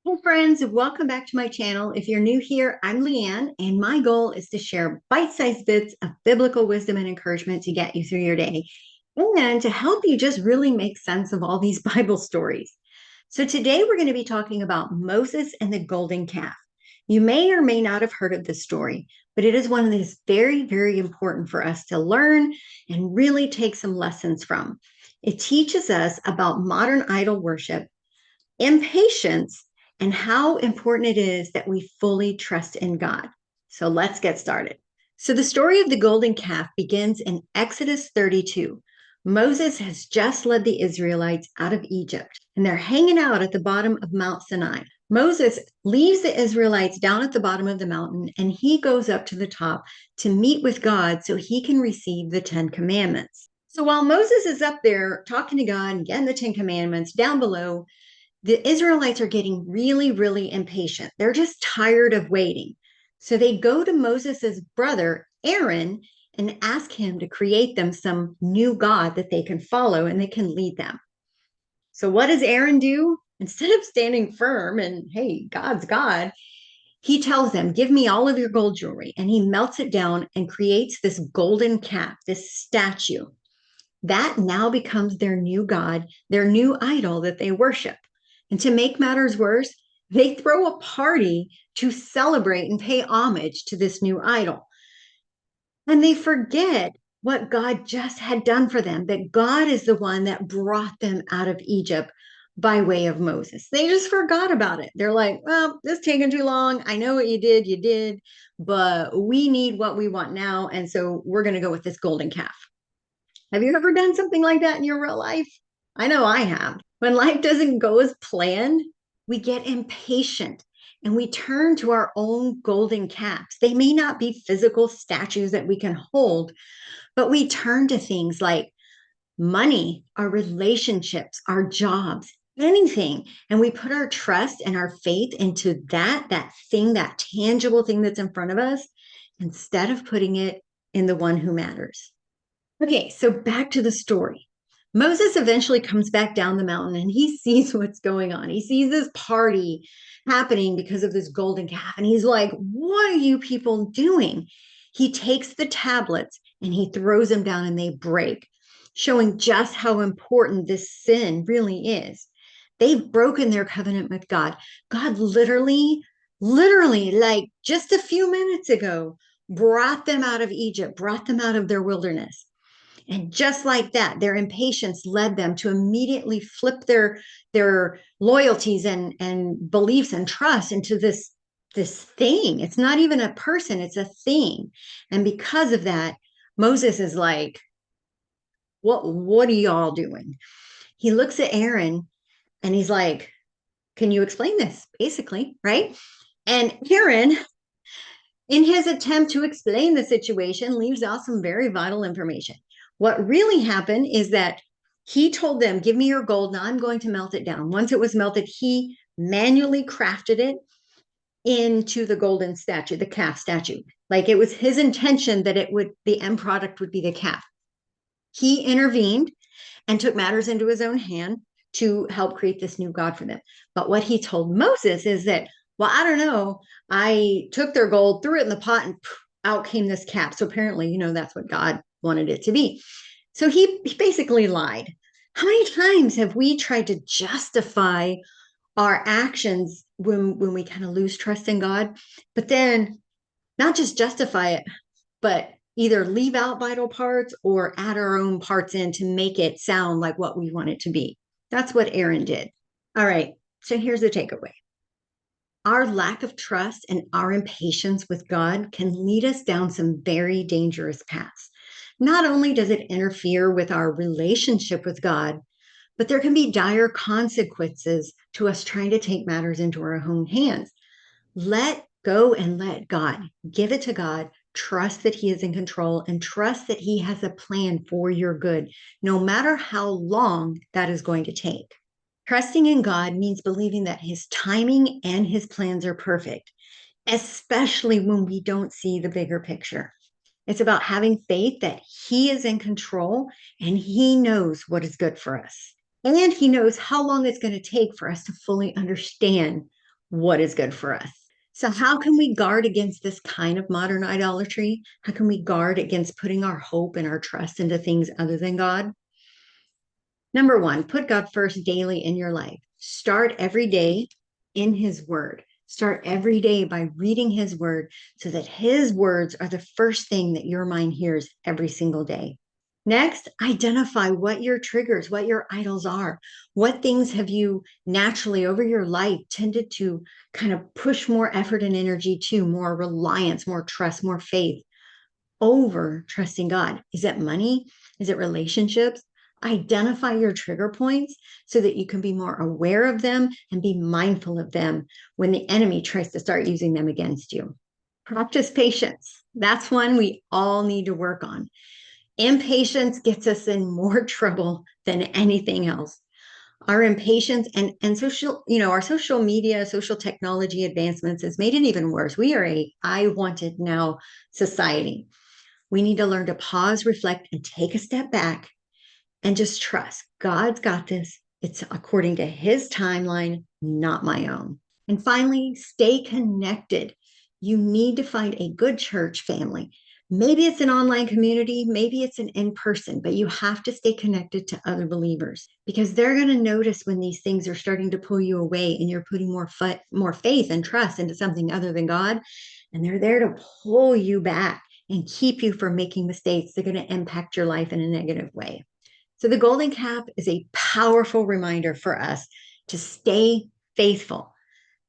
Hey friends, welcome back to my channel. If you're new here, I'm Leanne, and my goal is to share bite-sized bits of biblical wisdom and encouragement to get you through your day and to help you just really make sense of all these Bible stories. So today we're going to be talking about Moses and the golden calf. You may or may not have heard of this story, but it is one that is very, very important for us to learn and really take some lessons from. It teaches us about modern idol worship, impatience, and how important it is that we fully trust in God. So let's get started. So the story of the golden calf begins in Exodus 32. Moses has just led the Israelites out of Egypt, and they're hanging out at the bottom of Mount Sinai. Moses leaves the Israelites down at the bottom of the mountain, and he goes up to the top to meet with God so he can receive the 10 Commandments. So while Moses is up there talking to God and getting the 10 Commandments, down below, the Israelites are getting really, really impatient. They're just tired of waiting. So they go to Moses' brother, Aaron, and ask him to create them some new God that they can follow and they can lead them. So what does Aaron do? Instead of standing firm and, hey, God's God, he tells them, give me all of your gold jewelry. And he melts it down and creates this golden calf, this statue. That now becomes their new God, their new idol that they worship. And to make matters worse, they throw a party to celebrate and pay homage to this new idol. And they forget what God just had done for them, that God is the one that brought them out of Egypt by way of Moses. They just forgot about it. They're like, well, this is taking too long. I know what you did, but we need what we want now. And so we're going to go with this golden calf. Have you ever done something like that in your real life? I know I have. When life doesn't go as planned, we get impatient and we turn to our own golden calves. They may not be physical statues that we can hold, but we turn to things like money, our relationships, our jobs, anything. And we put our trust and our faith into that thing, that tangible thing that's in front of us, instead of putting it in the one who matters. Okay, so back to the story. Moses eventually comes back down the mountain and he sees what's going on. He sees this party happening because of this golden calf. And he's like, what are you people doing? He takes the tablets and he throws them down and they break, showing just how important this sin really is. They've broken their covenant with God. God literally, like just a few minutes ago, brought them out of Egypt, brought them out of their wilderness. And just like that, their impatience led them to immediately flip their loyalties and beliefs and trust into this thing. It's not even a person, it's a thing. And because of that, Moses is like, what are y'all doing? He looks at Aaron and he's like, can you explain this? Basically, right? And Aaron, in his attempt to explain the situation, leaves out some very vital information. What really happened is that he told them, give me your gold. Now I'm going to melt it down. Once it was melted, he manually crafted it into the golden statue, the calf statue. Like it was his intention that the end product would be the calf. He intervened and took matters into his own hand to help create this new God for them. But what he told Moses is that, well, I don't know, I took their gold, threw it in the pot, and poof, out came this calf. So apparently, that's what God wanted it to be. So he basically lied. How many times have we tried to justify our actions when we kind of lose trust in God, but then not just justify it, but either leave out vital parts or add our own parts in to make it sound like what we want it to be. That's what Aaron did. All right. So here's the takeaway. Our lack of trust and our impatience with God can lead us down some very dangerous paths. Not only does it interfere with our relationship with God, but there can be dire consequences to us trying to take matters into our own hands. Let go and let God. Give it to God. Trust that He is in control and trust that He has a plan for your good, no matter how long that is going to take. Trusting in God means believing that His timing and His plans are perfect, especially when we don't see the bigger picture. It's about having faith that He is in control and He knows what is good for us. And He knows how long it's going to take for us to fully understand what is good for us. So, how can we guard against this kind of modern idolatry? How can we guard against putting our hope and our trust into things other than God? Number one, put God first daily in your life. Start every day in His Word. Start every day by reading His Word so that His words are the first thing that your mind hears every single day. Next, identify what your triggers, what your idols are. What things have you naturally over your life tended to kind of push more effort and energy to, more reliance, more trust, more faith over trusting God? Is it money? Is it relationships? Identify your trigger points so that you can be more aware of them and be mindful of them when the enemy tries to start using them against you. Practice patience. That's one we all need to work on. Impatience gets us in more trouble than anything else. Our impatience and social, our social media, social technology advancements has made it even worse. We are a I want it now society. We need to learn to pause, reflect, and take a step back and just trust God's got this. It's according to His timeline, not my own. And finally, stay connected. You need to find a good church family. Maybe it's an online community, maybe it's an in person, but you have to stay connected to other believers because they're going to notice when these things are starting to pull you away and you're putting more faith and trust into something other than God. And they're there to pull you back and keep you from making mistakes that are going to impact your life in a negative way. So the golden calf is a powerful reminder for us to stay faithful,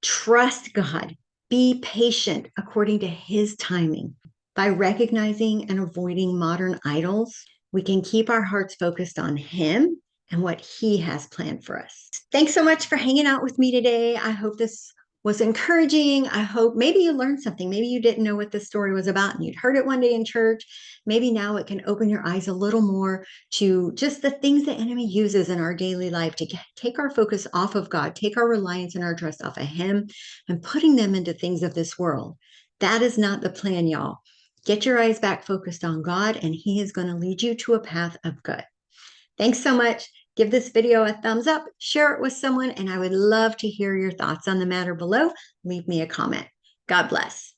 trust God, be patient according to His timing. By recognizing and avoiding modern idols, we can keep our hearts focused on Him and what He has planned for us. Thanks so much for hanging out with me today. I hope this was encouraging. I hope maybe you learned something. Maybe you didn't know what this story was about and you'd heard it one day in church. Maybe now it can open your eyes a little more to just the things the enemy uses in our daily life to take our focus off of God, take our reliance and our trust off of Him, and putting them into things of this world. That is not the plan, y'all. Get your eyes back focused on God, and He is going to lead you to a path of good. Thanks so much. Give this video a thumbs up, share it with someone, and I would love to hear your thoughts on the matter below. Leave me a comment. God bless.